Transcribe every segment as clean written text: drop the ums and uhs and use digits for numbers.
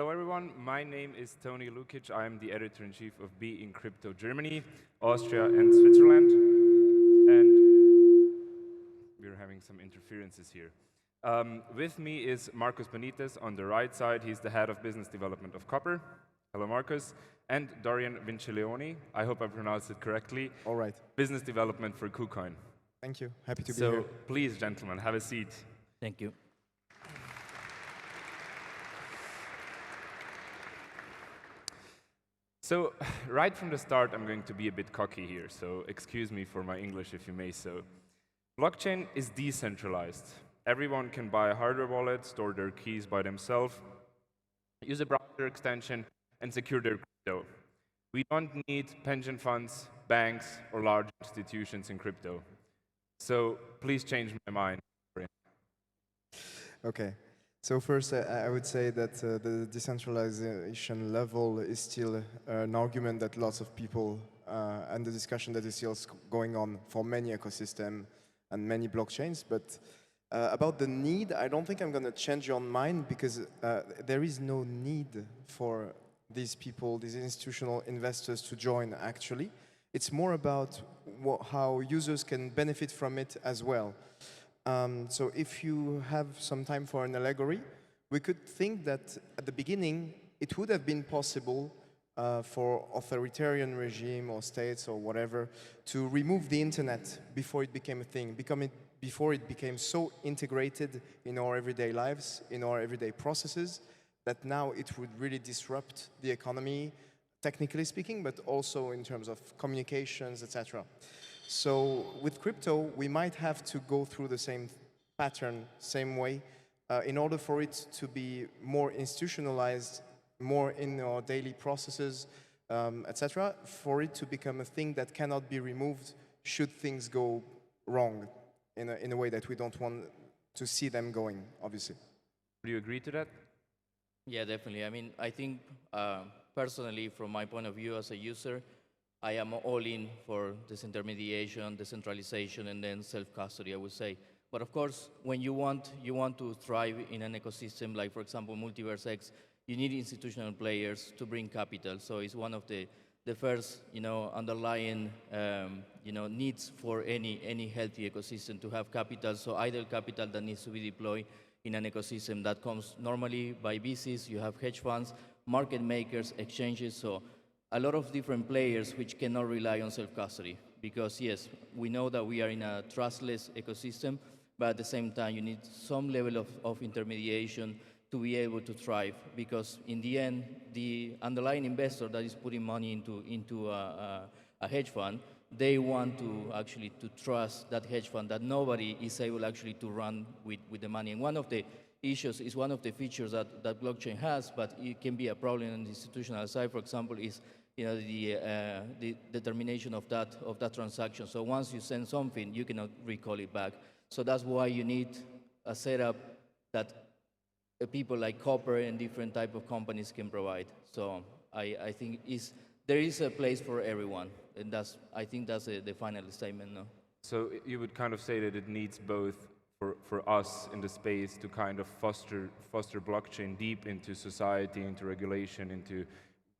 Hello everyone, my name is Toni Lukic. I'm the editor-in-chief of BeinCrypto Germany, Austria and Switzerland. And we're having some interferences here. With me is Marcus Benitez on the right side. He's the head of business development of Copper. Hello Marcus. And Dorian Vincileoni, I hope I pronounced it correctly. All right. Business development for KuCoin. Thank you, happy to be here. So please, gentlemen, have a seat. Thank you. So, right from the start, I'm going to be a bit cocky here, so excuse me for my English if you may so. Blockchain is decentralized. Everyone can buy a hardware wallet, store their keys by themselves, use a browser extension, and secure their crypto. We don't need pension funds, banks, or large institutions in crypto. So, please change my mind. Okay. So first, I would say that the decentralization level is still an argument that lots of people, and the discussion that is still going on for many ecosystems and many blockchains. But about the need, I don't think I'm going to change your mind because there is no need for these people, these institutional investors to join, actually. It's more about how users can benefit from it as well. So if you have some time for an allegory, we could think that at the beginning, it would have been possible for authoritarian regime or states or whatever to remove the internet before it became a thing, before it became so integrated in our everyday lives, in our everyday processes, that now it would really disrupt the economy, technically speaking, but also in terms of communications, etc. So with crypto, we might have to go through the same pattern, same way, in order for it to be more institutionalized, more in our daily processes, etc., for it to become a thing that cannot be removed should things go wrong in a way that we don't want to see them going, obviously. Do you agree to that? Yeah, definitely. I mean, I think personally, from my point of view as a user, I am all in for disintermediation, decentralization, and then self-custody, I would say. But of course, when you want to thrive in an ecosystem, like for example, MultiversX, you need institutional players to bring capital. So it's one of the first, underlying, needs for any healthy ecosystem to have capital. So idle capital that needs to be deployed in an ecosystem that comes normally by VCs. You have hedge funds, market makers, exchanges. So a lot of different players which cannot rely on self-custody. Because yes, we know that we are in a trustless ecosystem, but at the same time, you need some level of intermediation to be able to thrive. Because in the end, the underlying investor that is putting money into a hedge fund, they want to actually trust that hedge fund, that nobody is able actually to run with the money. And one of the issues is one of the features that blockchain has, but it can be a problem on the institutional side, for example, is the determination of that transaction. So once you send something, you cannot recall it back. So that's why you need a setup that people like Copper and different type of companies can provide. So I think there is a place for everyone, and I think that's the final statement. No? So you would kind of say that it needs both for us in the space to kind of foster blockchain deep into society, into regulation, into.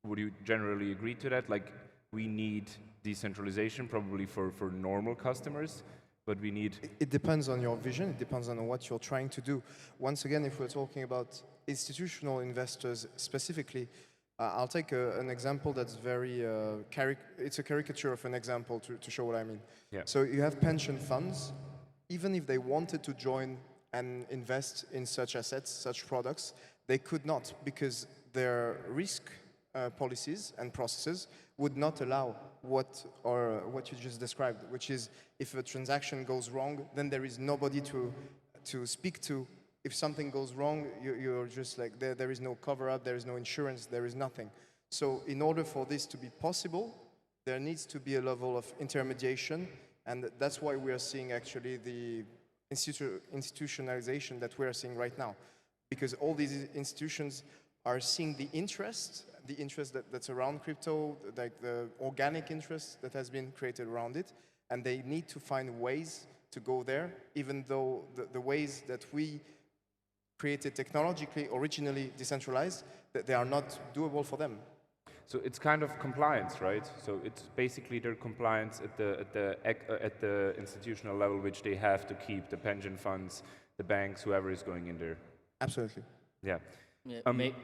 Would you generally agree to that? Like, we need decentralization probably for normal customers, but we need... It depends on your vision. It depends on what you're trying to do. Once again, if we're talking about institutional investors specifically, I'll take an example that's very... it's a caricature of an example to show what I mean. Yeah. So you have pension funds. Even if they wanted to join and invest in such assets, such products, they could not because their risk policies and processes would not allow what you just described, which is if a transaction goes wrong, then there is nobody to speak to. If something goes wrong, you're just like, there is no cover-up, there is no insurance, there is nothing. So in order for this to be possible, there needs to be a level of intermediation, and that's why we are seeing actually the institutionalization that we are seeing right now. Because all these institutions are seeing the interest that's around crypto, like the organic interest that has been created around it, and they need to find ways to go there, even though the ways that we created technologically, originally decentralized, that they are not doable for them. So it's kind of compliance, right? So it's basically their compliance at the institutional level, which they have to keep the pension funds, the banks, whoever is going in there. Absolutely. Yeah. Yeah,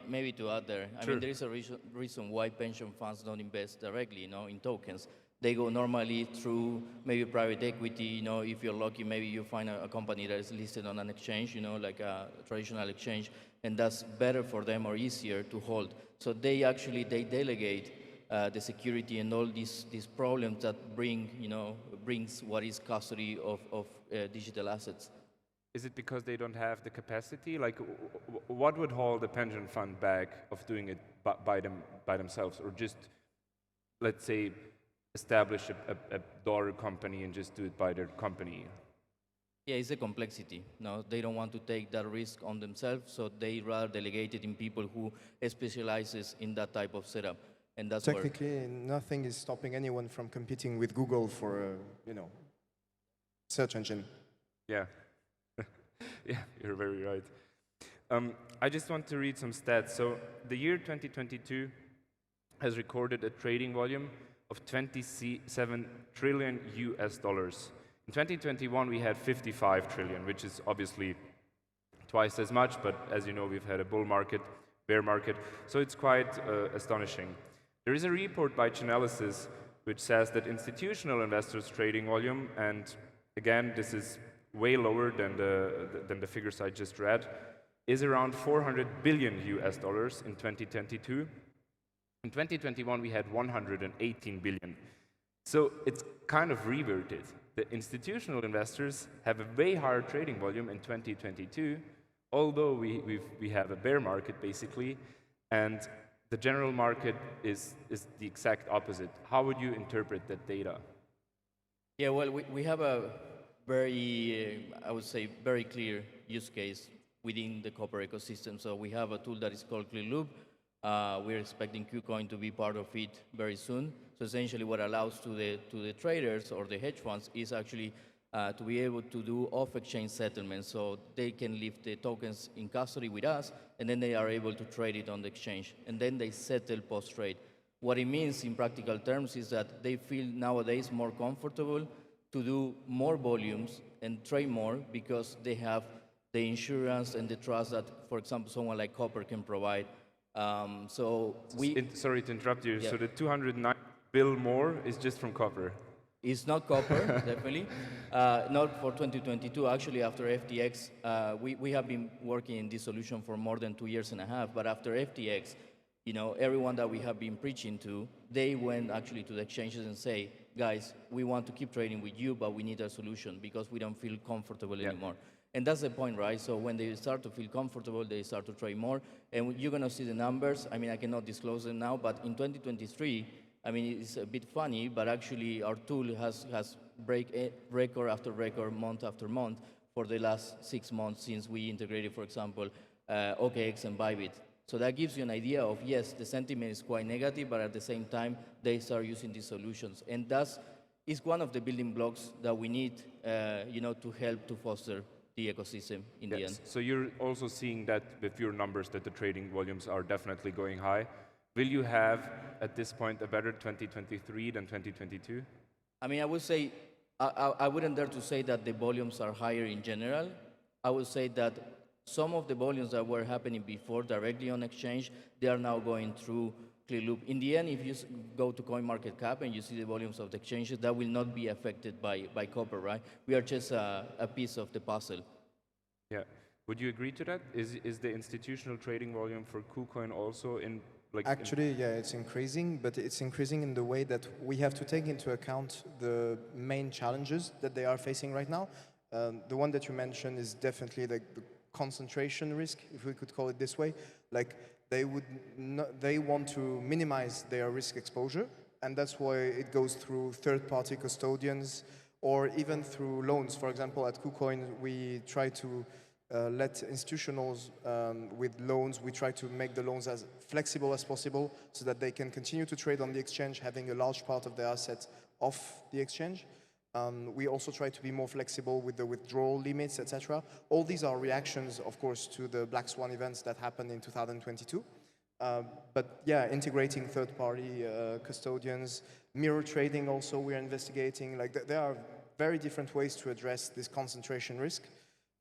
maybe to add there, I mean, there is a reason why pension funds don't invest directly, in tokens. They go normally through maybe private equity. If you're lucky, maybe you find a company that is listed on an exchange, like a traditional exchange, and that's better for them or easier to hold. So they delegate the security and all these problems that brings what is custody of digital assets. Is it because they don't have the capacity? Like, what would hold the pension fund back of doing it by themselves, or just, let's say, establish a daughter company and just do it by their company? Yeah, it's a complexity. No, they don't want to take that risk on themselves, so they rather delegate it in people who specializes in that type of setup, and that's technically nothing is stopping anyone from competing with Google for search engine. Yeah. Yeah, you're very right. I just want to read some stats. So the year 2022 has recorded a trading volume of 27 trillion US dollars. In 2021, we had 55 trillion, which is obviously twice as much, but as you know, we've had a bull market, bear market, so it's quite astonishing. There is a report by Chainalysis which says that institutional investors' trading volume, and again, this is way lower than the figures I just read, is around 400 billion US dollars in 2022. In 2021, we had 118 billion. So it's kind of reverted. The institutional investors have a way higher trading volume in 2022, although we have a bear market basically, and the general market is the exact opposite. How would you interpret that data? Yeah, well, we have a very, I would say, very clear use case within the Copper ecosystem. So we have a tool that is called ClearLoop. We're expecting KuCoin to be part of it very soon. So essentially what allows to the traders or the hedge funds is actually to be able to do off-exchange settlements. So they can leave the tokens in custody with us, and then they are able to trade it on the exchange. And then they settle post-trade. What it means in practical terms is that they feel nowadays more comfortable to do more volumes and trade more because they have the insurance and the trust that, for example, someone like Copper can provide. Sorry to interrupt you. Yeah. So the 209 bill more is just from Copper? It's not Copper, definitely. Not for 2022. Actually, after FTX, we have been working in this solution for more than 2.5 years. But after FTX, everyone that we have been preaching to, they went actually to the exchanges and say, guys, we want to keep trading with you, but we need a solution because we don't feel comfortable anymore. And that's the point, right? So when they start to feel comfortable, they start to trade more. And you're going to see the numbers. I mean, I cannot disclose them now, but in 2023, I mean, it's a bit funny, but actually our tool has break record after record, month after month for the last 6 months since we integrated, for example, OKX and Bybit. So that gives you an idea of, yes, the sentiment is quite negative, but at the same time, they start using these solutions. And that's is one of the building blocks that we need, to help to foster the ecosystem in the end. So you're also seeing that with your numbers that the trading volumes are definitely going high. Will you have, at this point, a better 2023 than 2022? I mean, I would say, I wouldn't dare to say that the volumes are higher in general. I would say that some of the volumes that were happening before directly on exchange, they are now going through ClearLoop. In the end, if you go to CoinMarketCap and you see the volumes of the exchanges, that will not be affected by Copper, right? We are just a piece of the puzzle. Yeah. Would you agree to that? Is the institutional trading volume for KuCoin also in Actually, yeah, it's increasing, but it's increasing in the way that we have to take into account the main challenges that they are facing right now. The one that you mentioned is definitely the concentration risk, if we could call it this way. Like they want to minimize their risk exposure, and that's why it goes through third-party custodians or even through loans. For example, at KuCoin, we try to let institutionals with loans, we try to make the loans as flexible as possible so that they can continue to trade on the exchange, having a large part of their assets off the exchange. We also try to be more flexible with the withdrawal limits, etc. All these are reactions, of course, to the Black Swan events that happened in 2022. But yeah, integrating third-party custodians, mirror trading also we're investigating. Like there are very different ways to address this concentration risk.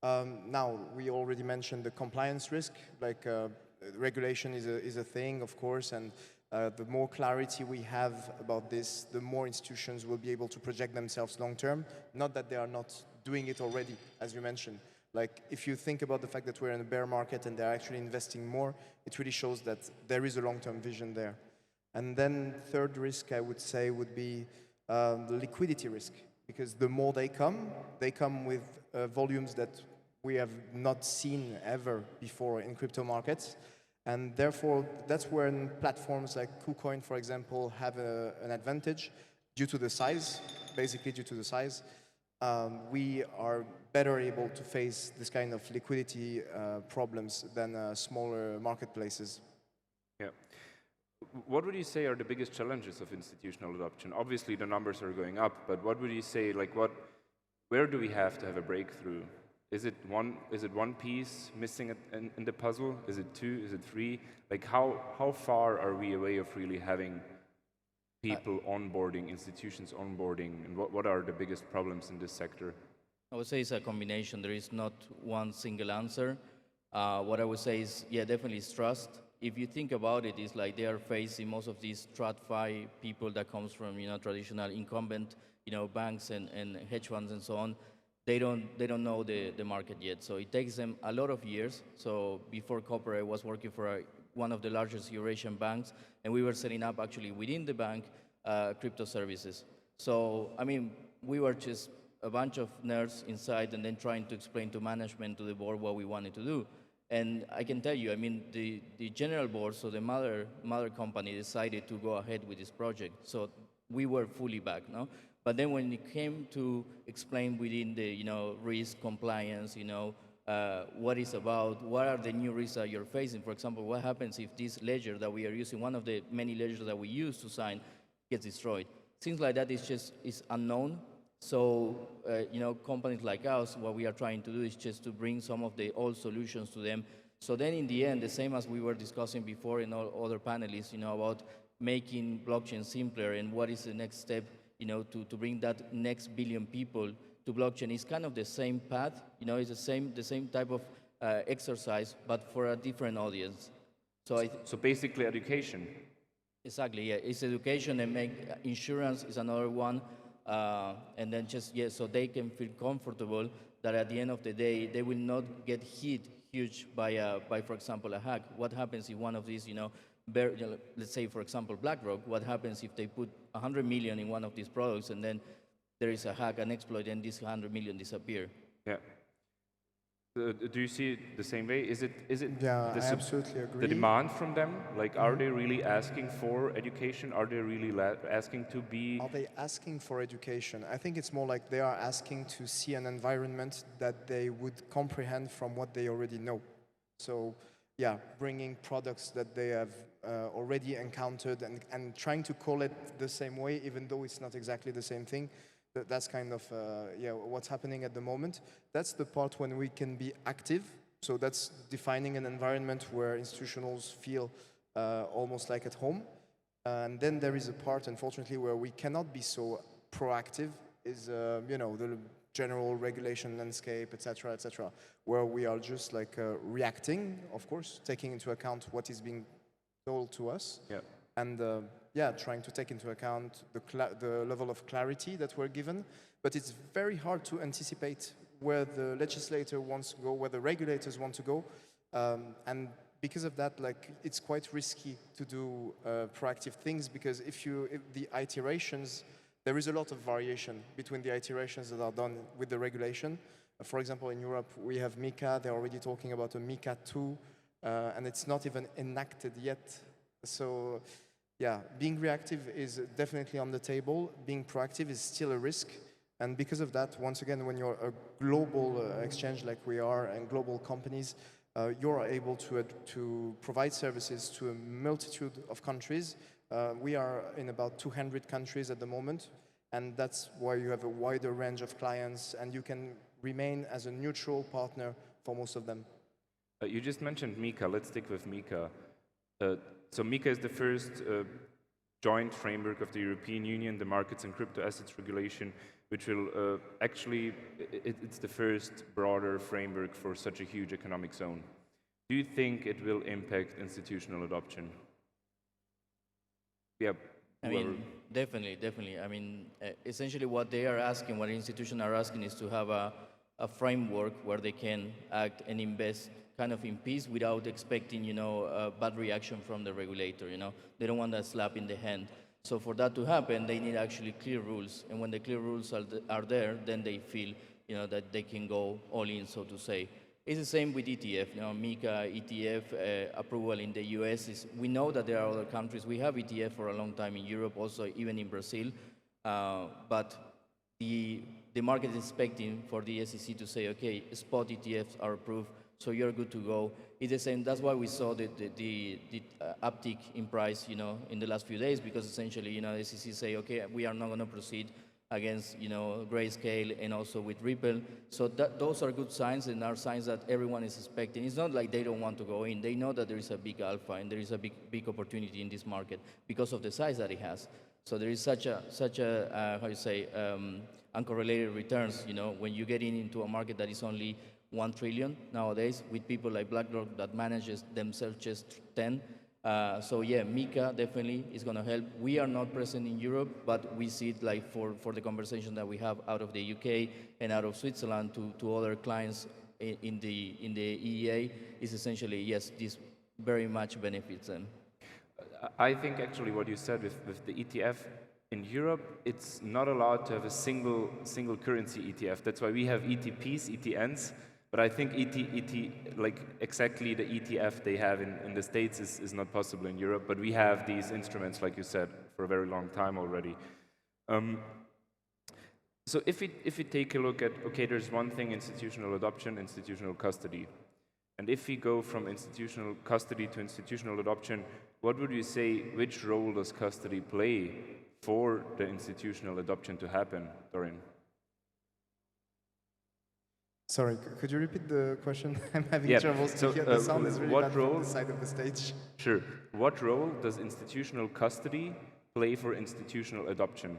Now, we already mentioned the compliance risk, like regulation is a thing, of course, and the more clarity we have about this, the more institutions will be able to project themselves long-term. Not that they are not doing it already, as you mentioned. Like, if you think about the fact that we're in a bear market and they're actually investing more, it really shows that there is a long-term vision there. And then third risk, I would say, would be the liquidity risk. Because the more they come with volumes that we have not seen ever before in crypto markets. And therefore, that's when platforms like KuCoin, for example, have an advantage due to the size, basically due to the size. We are better able to face this kind of liquidity problems than smaller marketplaces. Yeah. What would you say are the biggest challenges of institutional adoption? Obviously, the numbers are going up, but what would you say, like where do we have to have a breakthrough? Is it one piece missing in the puzzle? Is it two? Is it three? Like how far are we away of really having people onboarding, institutions onboarding, and what are the biggest problems in this sector? I would say it's a combination. There is not one single answer. What I would say is, yeah, definitely is trust. If you think about it, it's like they are facing most of these TradFi people that comes from traditional incumbent banks and hedge funds and so on. They don't know the market yet, so it takes them a lot of years. So before Copper, I was working for one of the largest Eurasian banks, and we were setting up actually within the bank crypto services. So I mean, we were just a bunch of nerds inside, and then trying to explain to management, to the board, what we wanted to do. And I can tell you, I mean, the general board, so the mother company decided to go ahead with this project. So we were fully back, no? But then when it came to explain within the risk compliance, what it's about, what are the new risks that you're facing? For example, what happens if this ledger that we are using, one of the many ledgers that we use to sign, gets destroyed? Things like that is unknown. So companies like us, what we are trying to do is just to bring some of the old solutions to them. So then in the end, the same as we were discussing before in all other panelists, about making blockchain simpler and what is the next step, to bring that next billion people to blockchain. Is kind of the same path, it's the same type of exercise, but for a different audience. So basically education. Exactly, yeah. It's education, and make insurance is another one. And then just, so they can feel comfortable that at the end of the day, they will not get hit huge by for example, a hack. What happens if one of these, let's say, for example, BlackRock, what happens if they put 100 million in one of these products and then there is a hack, an exploit, and this 100 million disappear? Yeah. Do you see it the same way? Is it Yeah, I absolutely agree. The demand from them? Like, are they really asking for education? Are they really asking to be? Are they asking for education? I think it's more like they are asking to see an environment that they would comprehend from what they already know. So, yeah, bringing products that they have already encountered and trying to call it the same way, even though it's not exactly the same thing. That's kind of what's happening at the moment. That's the part when we can be active. So that's defining an environment where institutionals feel almost like at home. And then there is a part, unfortunately, where we cannot be so proactive, is the general regulation landscape, etc., where we are just like reacting, of course, taking into account what is being told to us. Yeah. And trying to take into account the level of clarity that we're given. But it's very hard to anticipate where the legislator wants to go, where the regulators want to go. And because of that, like, it's quite risky to do proactive things, because if the iterations, there is a lot of variation between the iterations that are done with the regulation. For example, in Europe, we have MiCa. They're already talking about a MiCa 2, and it's not even enacted yet. So, yeah, being reactive is definitely on the table. Being proactive is still a risk. And because of that, once again, when you're a global exchange like we are, and global companies, you're able to provide services to a multitude of countries. We are in about 200 countries at the moment. And that's why you have a wider range of clients, and you can remain as a neutral partner for most of them. You just mentioned MiCa. Let's stick with MiCa. So MiCa is the first joint framework of the European Union, the Markets and Crypto Assets Regulation, which will actually, it's the first broader framework for such a huge economic zone. Do you think it will impact institutional adoption? Yeah. I mean, definitely. I mean, essentially what they are asking, what institutions are asking is to have a framework where they can act and invest kind of in peace without expecting, a bad reaction from the regulator, They don't want that slap in the hand. So for that to happen, they need actually clear rules. And when the clear rules are there, then they feel, that they can go all in, so to say. It's the same with ETF. MiCa ETF approval in the US we know that there are other countries. We have ETF for a long time in Europe, also even in Brazil. But the market is expecting for the SEC to say, okay, spot ETFs are approved, so you're good to go. It's the same. That's why we saw the uptick in price, in the last few days, because essentially, the SEC say, okay, we are not going to proceed against, Grayscale and also with Ripple. So those are good signs and are signs that everyone is expecting. It's not like they don't want to go in. They know that there is a big alpha and there is a big opportunity in this market because of the size that it has. So there is such a how you say, uncorrelated returns, when you get into a market that is only 1 trillion nowadays with people like BlackRock that manages themselves just 10. So yeah, MiCa definitely is going to help. We are not present in Europe, but we see it like for the conversation that we have out of the UK and out of Switzerland to other clients in the EEA is essentially, yes, this very much benefits them. I think actually what you said with the ETF, in Europe, it's not allowed to have a single currency ETF. That's why we have ETPs, ETNs, but I think like exactly the ETF they have in the States is not possible in Europe, but we have these instruments, like you said, for a very long time already. So if we take a look at, okay, there's one thing, institutional adoption, institutional custody. And if we go from institutional custody to institutional adoption, what would you say, which role does custody play for the institutional adoption to happen, Dorian? Sorry, could you repeat the question? I'm having trouble speaking. The sound is really bad from the side of the stage. Sure. What role does institutional custody play for institutional adoption?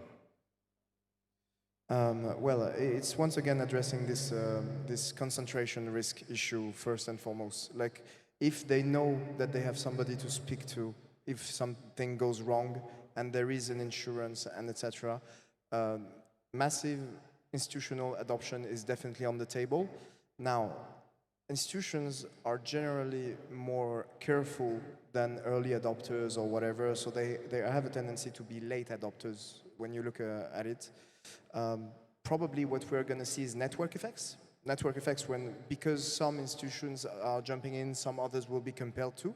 Well, it's once again addressing this concentration risk issue first and foremost. Like, if they know that they have somebody to speak to if something goes wrong and there is an insurance and etc., massive institutional adoption is definitely on the table. Now, institutions are generally more careful than early adopters or whatever, so they have a tendency to be late adopters when you look at it. Probably what we're going to see is network effects. Network effects because some institutions are jumping in, some others will be compelled to.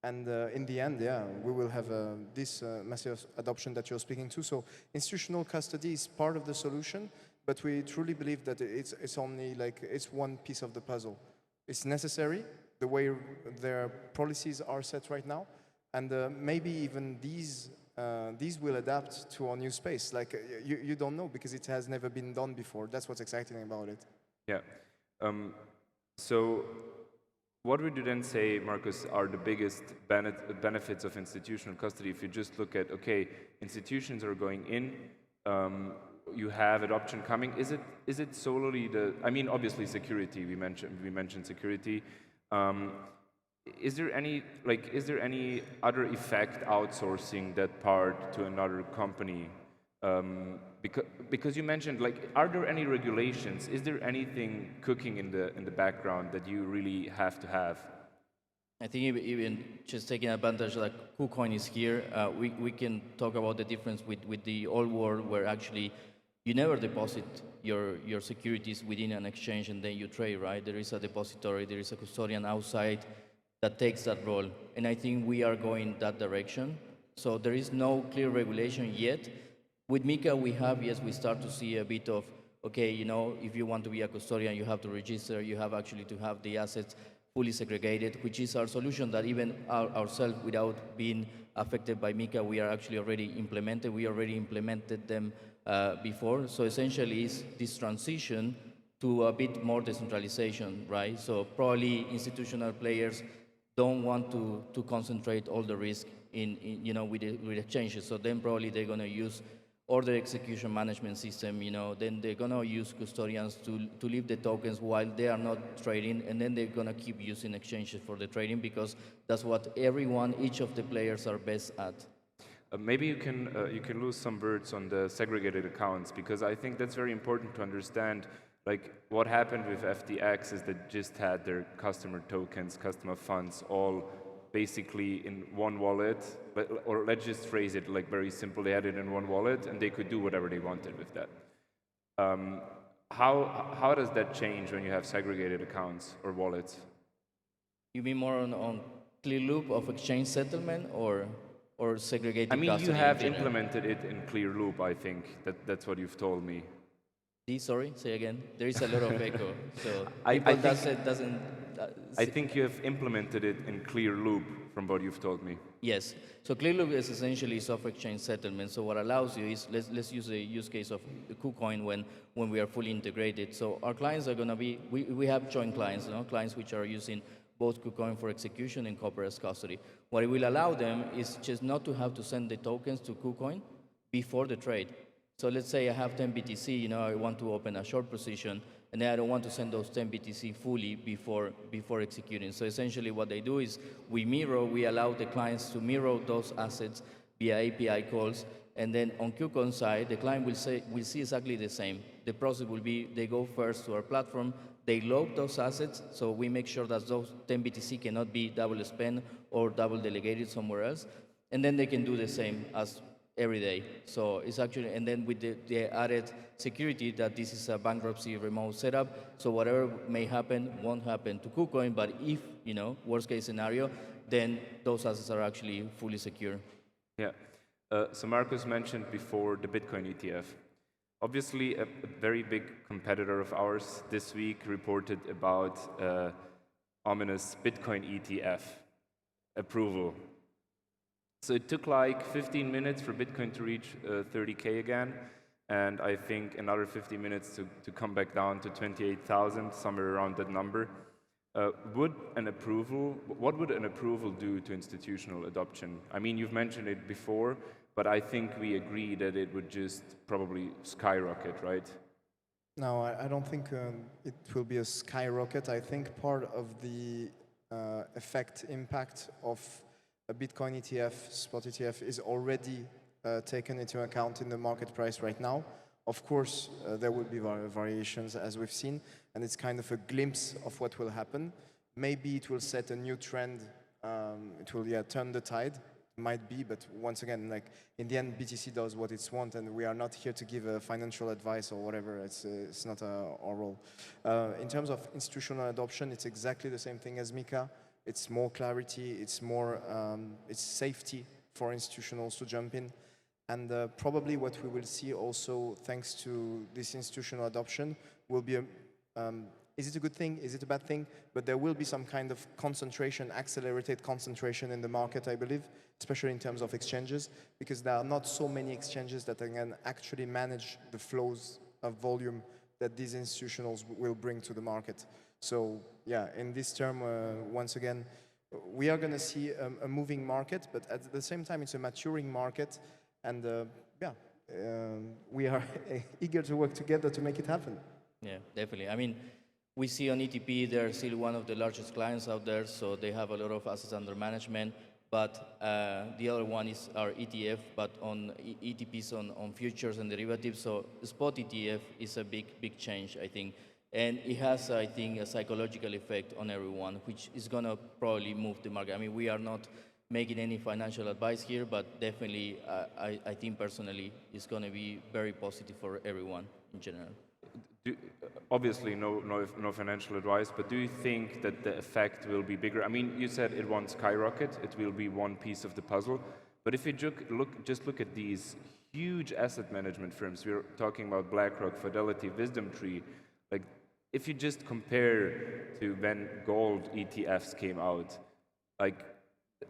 And in the end, yeah, we will have this massive adoption that you're speaking to. So institutional custody is part of the solution, but we truly believe that it's only like, it's one piece of the puzzle. It's necessary, the way their policies are set right now, and maybe even these will adapt to our new space. Like, you don't know, because it has never been done before. That's what's exciting about it. Yeah. So what would you then say, Marcus, are the biggest benefits of institutional custody if you just look at, okay, institutions are going in, you have adoption coming. Is it solely I mean, obviously security, we mentioned security. Is there any other effect outsourcing that part to another company? Because you mentioned, like, are there any regulations? Is there anything cooking in the background that you really have to have? I think even just taking advantage, like KuCoin is here, we can talk about the difference with the old world, where actually you never deposit your securities within an exchange and then you trade, right? There is a depository, there is a custodian outside that takes that role. And I think we are going that direction. So there is no clear regulation yet. With MiCa, we start to see a bit of, okay, if you want to be a custodian, you have to register, you have actually to have the assets fully segregated, which is our solution that even ourselves, without being affected by MiCa, we are actually already implemented. We already implemented them before. So essentially, it's this transition to a bit more decentralization, right? So probably institutional players don't want to concentrate all the risk with exchanges. So then probably they're going to use order execution management system, then they're going to use custodians to leave the tokens while they are not trading, and then they're going to keep using exchanges for the trading because that's what each of the players are best at. Maybe you can lose some words on the segregated accounts, because I think that's very important to understand. Like, what happened with FTX is they just had their customer tokens, customer funds, all basically in one wallet. Or let's just phrase it like very simple. They had it in one wallet, and they could do whatever they wanted with that. How does that change when you have segregated accounts or wallets? You mean more on clear loop of exchange settlement or segregated I mean, custody? you have implemented it in clear loop, I think. That's what you've told me. Sorry, say again. There is a lot of echo, so I people think- doesn't. I think you have implemented it in clear loop from what you've told me. Yes. So Clearloop is essentially software exchange settlement. So what allows you is, let's use the use case of the KuCoin when we are fully integrated. So our clients are going to be, we have joint clients, clients which are using both KuCoin for execution and Copper as custody. What it will allow them is just not to have to send the tokens to KuCoin before the trade. So let's say I have 10 BTC, I want to open a short position, and then I don't want to send those 10 BTC fully before executing. So essentially what they do is we allow the clients to mirror those assets via API calls, and then on KuCoin side, the client will see exactly the same. The process will be they go first to our platform, they load those assets, so we make sure that those 10 BTC cannot be double spent or double delegated somewhere else, and then they can do the same as every day. So it's actually, and then with the added security that this is a bankruptcy remote setup, so whatever may happen won't happen to KuCoin, but if, worst case scenario, then those assets are actually fully secure. Yeah. So Marcus mentioned before the Bitcoin ETF. Obviously, a very big competitor of ours this week reported about ominous Bitcoin ETF approval. So it took like 15 minutes for Bitcoin to reach 30K again, and I think another 15 minutes to come back down to 28,000, somewhere around that number. What would an approval do to institutional adoption? I mean, you've mentioned it before, but I think we agree that it would just probably skyrocket, right? No, I don't think it will be a skyrocket. I think part of the impact of a Bitcoin ETF, spot ETF, is already taken into account in the market price right now. Of course, there will be variations as we've seen, and it's kind of a glimpse of what will happen. Maybe it will set a new trend. It will, turn the tide. Might be, but once again, like in the end, BTC does what it's want, and we are not here to give financial advice or whatever. It's not our role. In terms of institutional adoption, it's exactly the same thing as MiCa. It's more clarity. It's more it's safety for institutionals to jump in, and probably what we will see also, thanks to this institutional adoption, will be is it a good thing? Is it a bad thing? But there will be some kind of concentration, accelerated concentration in the market, I believe, especially in terms of exchanges, because there are not so many exchanges that can actually manage the flows of volume that these institutionals will bring to the market. So yeah, in this term, once again, we are going to see a moving market, but at the same time, it's a maturing market, and we are eager to work together to make it happen. Yeah, definitely. I mean, we see on ETP, they're still one of the largest clients out there, so they have a lot of assets under management. But the other one is our ETF, but on ETPs on futures and derivatives. So the spot ETF is a big change, I think. And it has, I think, a psychological effect on everyone, which is going to probably move the market. I mean, we are not making any financial advice here, but definitely, I think personally, it's going to be very positive for everyone in general. Obviously, no financial advice, but do you think that the effect will be bigger? I mean, you said it won't skyrocket, it will be one piece of the puzzle. But if you just look at these huge asset management firms, we're talking about BlackRock, Fidelity, WisdomTree, like if you just compare to when gold ETFs came out, like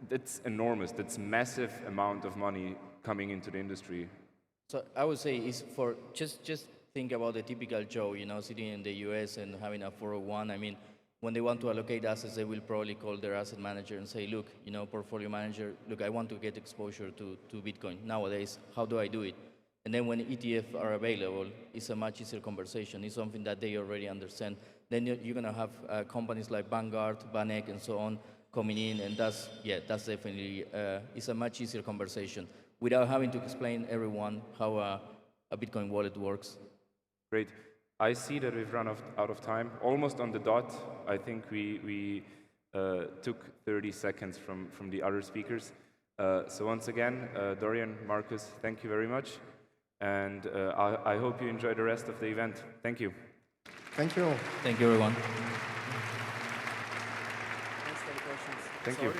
that's enormous, that's massive amount of money coming into the industry. So I would say is for just think about the typical Joe, you know, sitting in the US and having a 401. I mean, when they want to allocate assets, they will probably call their asset manager and say, look, you know, portfolio manager, look, I want to get exposure to Bitcoin. Nowadays, how do I do it? And then when ETF are available, it's a much easier conversation. It's something that they already understand. Then you're going to have companies like Vanguard, Banek, and so on coming in, and that's definitely, it's a much easier conversation without having to explain everyone how a Bitcoin wallet works. Great. I see that we've run out of time, almost on the dot. I think we took 30 seconds from the other speakers. So once again, Dorian, Marcus, thank you very much. And I hope you enjoy the rest of the event. Thank you. Thank you. Thank you, everyone. Thanks for the questions. Thank you.